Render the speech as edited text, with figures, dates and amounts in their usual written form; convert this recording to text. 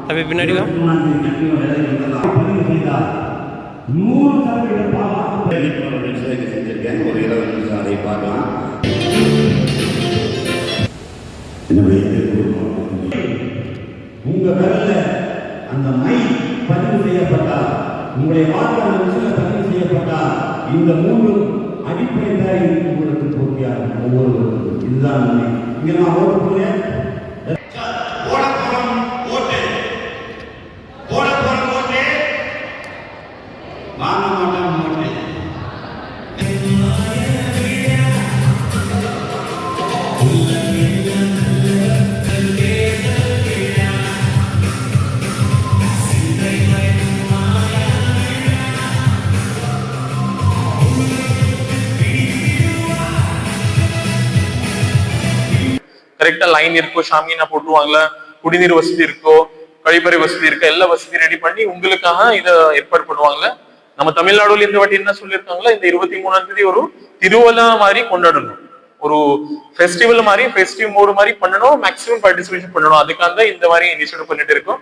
tapi பின்னாடி வா. ஒரு 20 நிமிஷம் அதை பார்க்கலாம். உங்க விரல்ல அந்த மை பதிவு செய்யப்பட்டால், உங்களுடைய வாக்கு அந்த விஷயத்தில் பதிவு செய்யப்பட்டால், இந்த 3 அடிப்படை தான் உங்களுக்கு பூர்த்தியாகும் ஒவ்வொருவருக்கும். இதுதான் உண்மை. இங்க நான் ஓட்டு போனேன், கரெக்டா லைன் இருக்கோ, ஷாமினா போட்டுருவாங்களா, குடிநீர் வசதி இருக்கோ, கழிப்பறை வசதி இருக்கோ, எல்லா வசதி ரெடி பண்ணி உங்களுக்காக இதை ஏற்பாடு பண்ணுவாங்க. நம்ம தமிழ்நாடுல இந்த வாட்டி என்ன சொல்லியிருக்காங்களா, இந்த 23ஆம் தேதி ஒரு திருவிழா மாதிரி கொண்டாடணும், ஒரு ஃபெஸ்டிவல் மாதிரி, ஃபெஸ்டிவ் மோடு மாதிரி பண்ணணும், மேக்ஸிமம் பார்ட்டிசிபேஷன் பண்ணணும். அதுக்காக தான் இந்த மாதிரி இனிஷியேட்டிவ் பண்ணிட்டு இருக்கோம்.